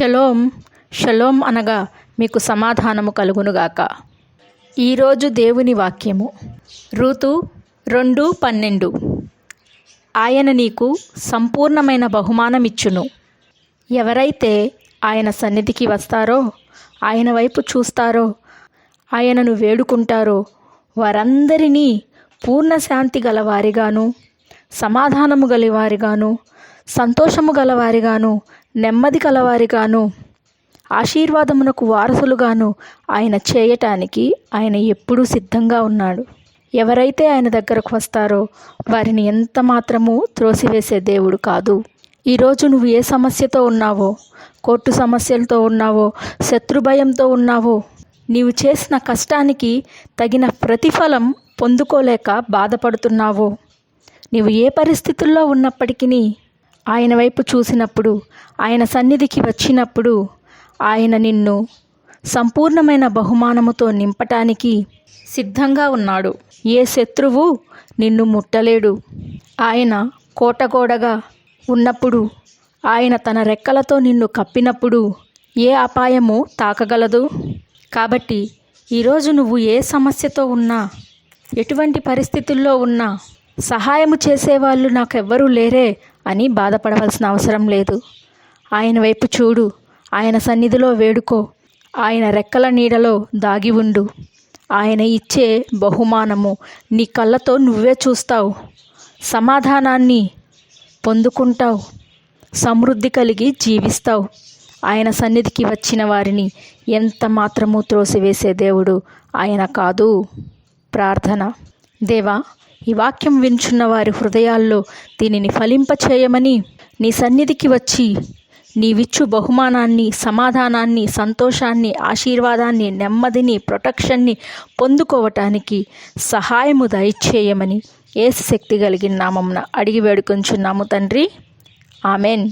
Shalom shalom అనగా మీకు సమాధానము కలుగునుగాక. ఈరోజు దేవుని వాక్యము రూతు 2:12. ఆయన నీకు సంపూర్ణమైన బహుమానమిచ్చును. ఎవరైతే ఆయన సన్నిధికి వస్తారో, ఆయన వైపు చూస్తారో, ఆయనను వేడుకుంటారో వారందరినీ పూర్ణ శాంతి గలవారిగాను, సమాధానము గలవారిగాను, సంతోషము గలవారిగాను, నెమ్మది కలవారిగాను, ఆశీర్వాదమునకు వారసులుగాను ఆయన చేయటానికి ఆయన ఎప్పుడూ సిద్ధంగా ఉన్నాడు. ఎవరైతే ఆయన దగ్గరకు వస్తారో వారిని ఎంత మాత్రము త్రోసివేసే దేవుడు కాదు. ఈరోజు నువ్వు ఏ సమస్యతో ఉన్నావో, కోర్టు సమస్యలతో ఉన్నావో, శత్రుభయంతో ఉన్నావో, నీవు చేసిన కష్టానికి తగిన ప్రతిఫలం పొందుకోలేక బాధపడుతున్నావో, నీవు ఏ పరిస్థితుల్లో ఉన్నప్పటికీ ఆయన వైపు చూసినప్పుడు, ఆయన సన్నిధికి వచ్చినప్పుడు ఆయన నిన్ను సంపూర్ణమైన బహుమానముతో నింపటానికి సిద్ధంగా ఉన్నాడు. ఏ శత్రువు నిన్ను ముట్టలేడు. ఆయన కోటగోడగా ఉన్నప్పుడు, ఆయన తన రెక్కలతో నిన్ను కప్పినప్పుడు ఏ అపాయము తాకగలదు? కాబట్టి ఈరోజు నువ్వు ఏ సమస్యతో ఉన్నా, ఎటువంటి పరిస్థితుల్లో ఉన్నా, సహాయము చేసేవాళ్ళు నాకెవ్వరూ లేరే అని బాధపడవలసిన అవసరం లేదు. ఆయన వైపు చూడు, ఆయన సన్నిధిలో వేడుకో, ఆయన రెక్కల నీడలో దాగి ఉండు. ఆయన ఇచ్చే బహుమానము నీ కళ్ళతో నువ్వే చూస్తావు. సమాధానాన్ని పొందుకుంటావు, సమృద్ధి కలిగి జీవిస్తావు. ఆయన సన్నిధికి వచ్చిన వారిని ఎంత మాత్రము త్రోసివేసే దేవుడు ఆయన కాదు. ప్రార్థన. దేవా, ఈ వాక్యం వింటున్న వారి హృదయాల్లో దీనిని ఫలింపచేయమని నీ సన్నిధికి వచ్చి నీవిచ్చు బహుమానాన్ని, సమాధానాన్ని, సంతోషాన్ని, ఆశీర్వాదాన్ని, నెమ్మదిని, ప్రొటెక్షన్ని పొందుకోవటానికి సహాయము దయచేయమని యేసు శక్తి కలిగిన నామమున అడిగి వేడుకొంచున్నాము తండ్రి. ఆమెన్.